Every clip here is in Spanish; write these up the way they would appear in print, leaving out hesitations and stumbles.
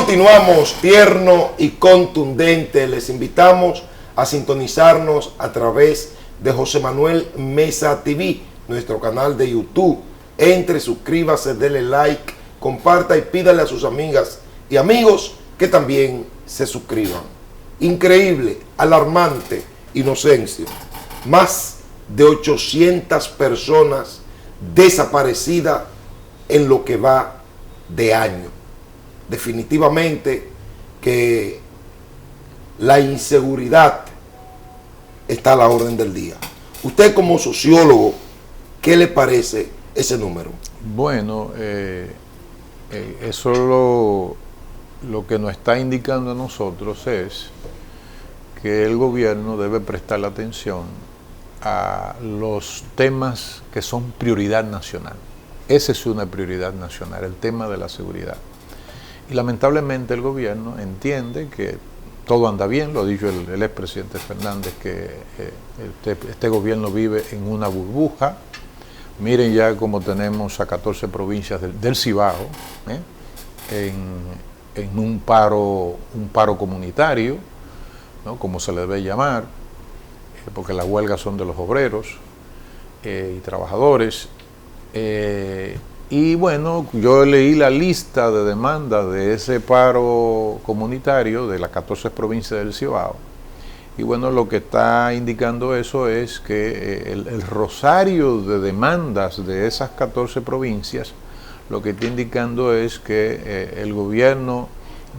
Continuamos tierno y contundente. Les invitamos a sintonizarnos a través de José Manuel Mesa TV, nuestro canal de YouTube. Entre, suscríbase, dele like, comparta y pídale a sus amigas y amigos que también se suscriban. Increíble, alarmante, Inocencio. Más de 800 personas desaparecidas en lo que va de año. Definitivamente que la inseguridad está a la orden del día. Usted como sociólogo, ¿qué le parece ese número? Bueno, eso lo que nos está indicando a nosotros es que el gobierno debe prestar atención a los temas que son prioridad nacional. Esa es una prioridad nacional, el tema de la seguridad. Y lamentablemente el gobierno entiende que todo anda bien, lo ha dicho el expresidente Fernández, que este gobierno vive en una burbuja. Miren ya cómo tenemos a 14 provincias del Cibao en un paro comunitario, ¿no? Como se le debe llamar, porque las huelgas son de los obreros y trabajadores. Y bueno, yo leí la lista de demandas de ese paro comunitario de las 14 provincias del Cibao. Y bueno, lo que está indicando eso es que el rosario de demandas de esas 14 provincias, lo que está indicando es que el gobierno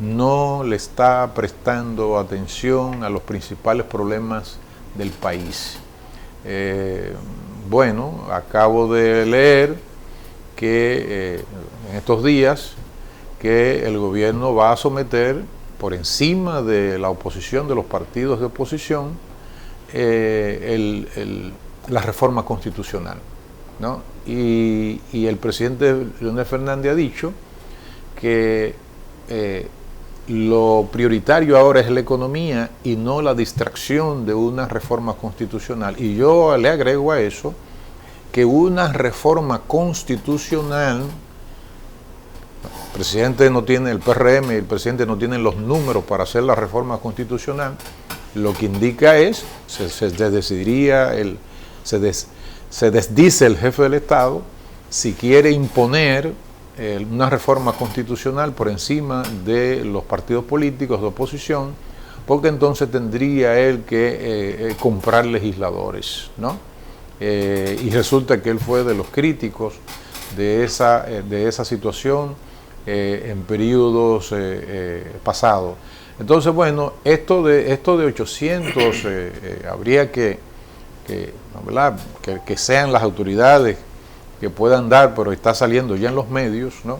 no le está prestando atención a los principales problemas del país. Bueno, acabo de leer que en estos días que el gobierno va a someter por encima de la oposición, de los partidos de oposición, la reforma constitucional, ¿no? Y el presidente Leonel Fernández ha dicho que lo prioritario ahora es la economía y no la distracción de una reforma constitucional. Y yo le agrego a eso que una reforma constitucional, el presidente no tiene, el PRM y el presidente no tienen los números para hacer la reforma constitucional, lo que indica es, se desdice el jefe del Estado si quiere imponer una reforma constitucional por encima de los partidos políticos de oposición, porque entonces tendría él que comprar legisladores, ¿no? Y resulta que él fue de los críticos de esa situación en periodos pasados. Entonces, bueno, esto de 800 habría que sean las autoridades que puedan dar, pero está saliendo ya en los medios, ¿no?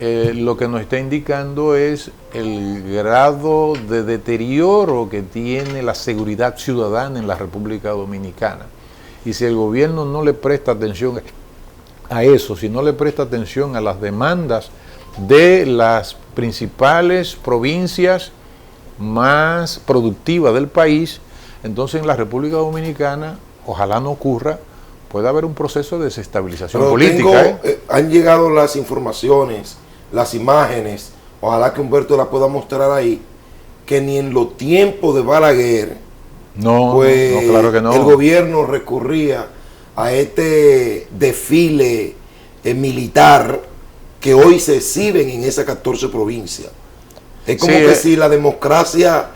Lo que nos está indicando es el grado de deterioro que tiene la seguridad ciudadana en la República Dominicana. Y si el gobierno no le presta atención a eso, si no le presta atención a las demandas de las principales provincias más productivas del país, entonces en la República Dominicana, ojalá no ocurra, puede haber un proceso de desestabilización política. Han llegado las informaciones, las imágenes, ojalá que Humberto la pueda mostrar ahí, que ni en los tiempos de Balaguer, no, claro que no, el gobierno recurría a este desfile militar que hoy se exhiben en esas 14 provincias. Es como que si la democracia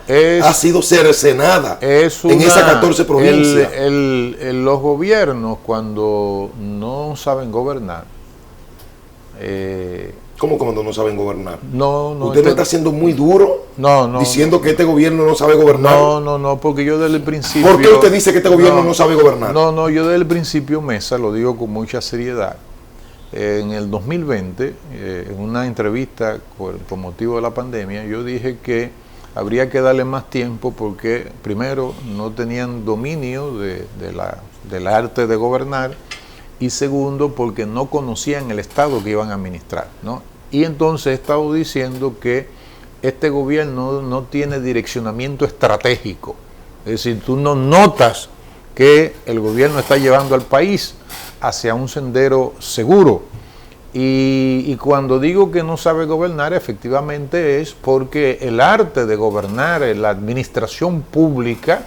ha sido cercenada en esas 14 provincias. Los gobiernos, cuando no saben gobernar, ¿cómo cuando no saben gobernar? No, ¿Usted no está siendo muy duro diciendo que este gobierno no sabe gobernar? No, porque yo desde el principio... ¿Por qué usted dice que este gobierno no sabe gobernar? Yo desde el principio, Mesa, lo digo con mucha seriedad. En el 2020, en una entrevista con motivo de la pandemia, yo dije que habría que darle más tiempo porque, primero, no tenían dominio del arte de gobernar, y segundo, porque no conocían el Estado que iban a administrar, ¿no? Y entonces he estado diciendo que este gobierno no tiene direccionamiento estratégico. Es decir, tú no notas que el gobierno está llevando al país hacia un sendero seguro. Y cuando digo que no sabe gobernar, efectivamente es porque el arte de gobernar en la administración pública,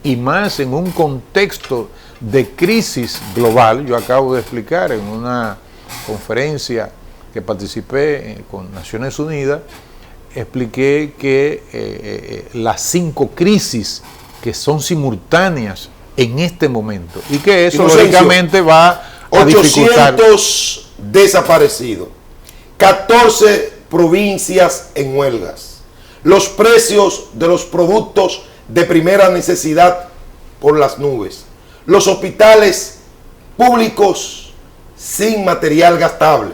y más en un contexto de crisis global, yo acabo de explicar en una conferencia que participé con Naciones Unidas, expliqué que las 5 crisis que son simultáneas en este momento y que eso lógicamente va a dificultar. 800 desaparecidos, 14 provincias en huelgas, los precios de los productos de primera necesidad por las nubes, los hospitales públicos sin material gastable,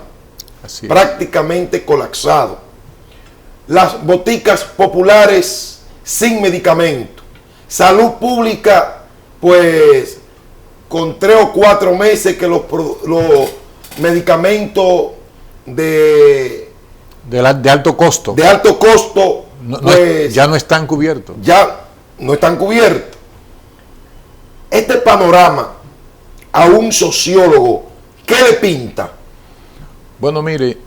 prácticamente colapsados, las boticas populares sin medicamento, salud pública pues con 3 o 4 meses que los medicamentos de alto costo pues, ya no están cubiertos. Ya no están cubiertos. Este panorama a un sociólogo, ¿qué le pinta? Bueno, mire,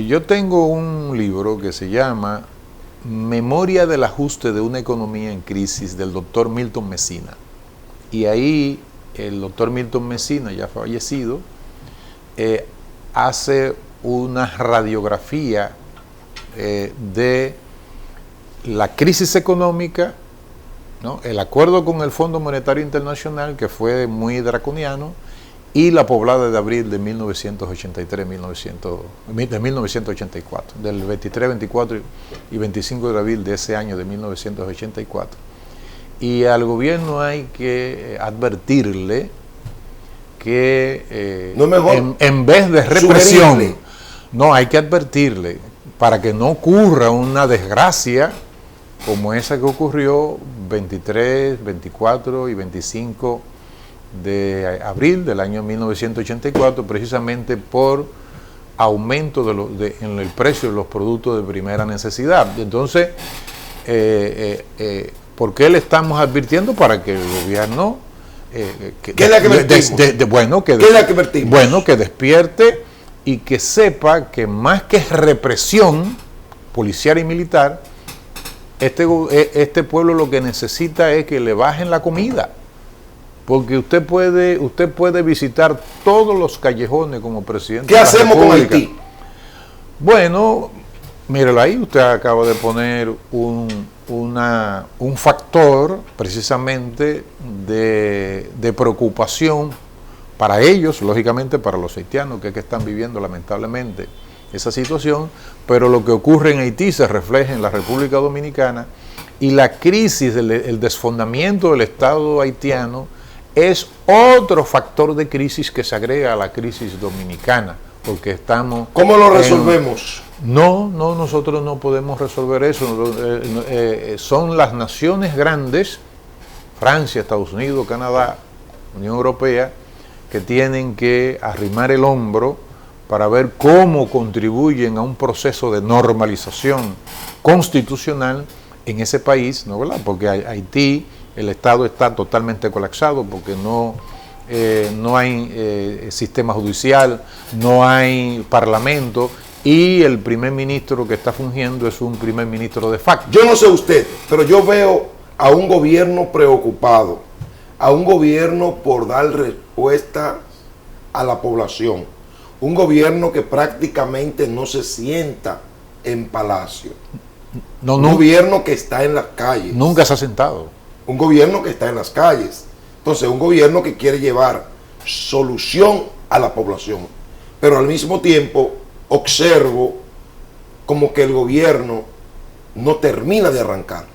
yo tengo un libro que se llama Memoria del ajuste de una economía en crisis, del doctor Milton Mesina. Y ahí el doctor Milton Mesina, ya fallecido, hace una radiografía de la crisis económica, ¿no? El acuerdo con el Fondo Monetario Internacional, que fue muy draconiano, y la poblada de abril de 1984, del 23, 24 y 25 de abril de ese año de 1984. Y al gobierno hay que advertirle que en vez de represión, no, hay que advertirle para que no ocurra una desgracia como esa que ocurrió 23, 24 y 25 de abril del año 1984, precisamente por aumento en el precio de los productos de primera necesidad. Entonces, ¿por qué le estamos advirtiendo? Para que el gobierno ¿qué es la que que despierte y que sepa que más que represión policial y militar, este pueblo lo que necesita es que le bajen la comida. Porque usted puede visitar todos los callejones como presidente. ¿Qué hacemos con Haití? Bueno, míralo ahí, usted acaba de poner un factor precisamente de preocupación para ellos, lógicamente para los haitianos, que están viviendo lamentablemente esa situación, pero lo que ocurre en Haití se refleja en la República Dominicana, y la crisis, el desfondamiento del Estado haitiano es otro factor de crisis que se agrega a la crisis dominicana, porque estamos... ¿Cómo lo resolvemos? No, nosotros no podemos resolver eso. Son las naciones grandes, Francia, Estados Unidos, Canadá, Unión Europea, que tienen que arrimar el hombro para ver cómo contribuyen a un proceso de normalización constitucional en ese país, ¿no? ¿Verdad? Porque Haití, el Estado está totalmente colapsado porque no hay sistema judicial, no hay parlamento, y el primer ministro que está fungiendo es un primer ministro de facto. Yo no sé usted, pero yo veo a un gobierno preocupado, a un gobierno por dar respuesta a la población, un gobierno que prácticamente no se sienta en palacio, un gobierno que está en las calles. Nunca se ha sentado. Un gobierno que está en las calles. Entonces, un gobierno que quiere llevar solución a la población. Pero al mismo tiempo, observo como que el gobierno no termina de arrancar.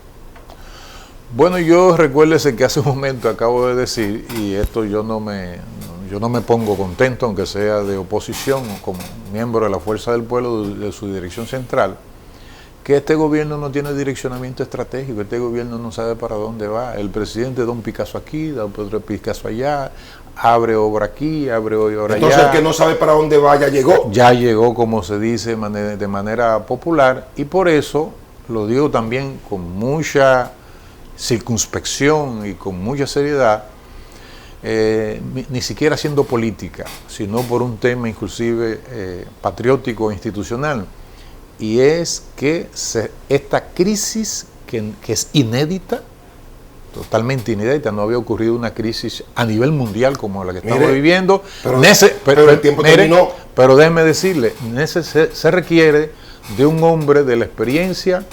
Bueno, yo recuérdese que hace un momento acabo de decir, y esto yo no me pongo contento, aunque sea de oposición, como miembro de la Fuerza del Pueblo, de su dirección central, que este gobierno no tiene direccionamiento estratégico, este gobierno no sabe para dónde va. El presidente da un Picasso aquí, da otro Picasso allá, abre obra aquí, abre obra allá. Entonces el que no sabe para dónde va ya llegó. Ya llegó, como se dice de manera popular, y por eso lo digo también con mucha circunspección y con mucha seriedad. ni siquiera haciendo política, sino por un tema inclusive patriótico e institucional, y es que esta crisis que es inédita, totalmente inédita, no había ocurrido una crisis a nivel mundial como la que estamos viviendo, pero el tiempo terminó. Pero déjeme decirle, se requiere de un hombre de la experiencia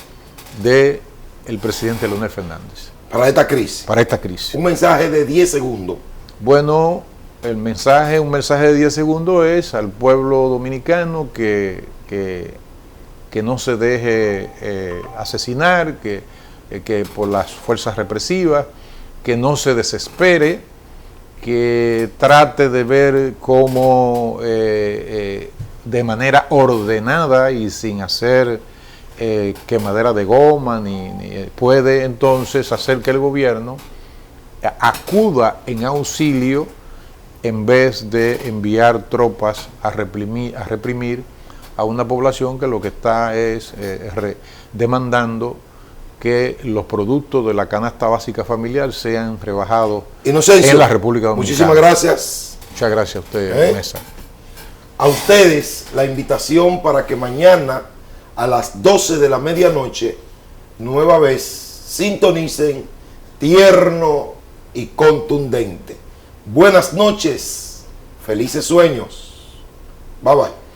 del presidente Leonel Fernández. Para esta crisis. Para esta crisis. Un mensaje de 10 segundos. Bueno, un mensaje de 10 segundos es al pueblo dominicano que no se deje asesinar, que por las fuerzas represivas, que no se desespere, que trate de ver cómo de manera ordenada y sin hacer quemadera de goma, ni puede entonces hacer que el gobierno acuda en auxilio en vez de enviar tropas a reprimir a una población que lo que está es demandando que los productos de la canasta básica familiar sean rebajados Inocencio, en la República Dominicana. Muchísimas gracias. Muchas gracias a usted, Mesa. A ustedes la invitación para que mañana a las 12 de la medianoche nueva vez sintonicen Tierno y Contundente. Buenas noches, felices sueños. Bye bye.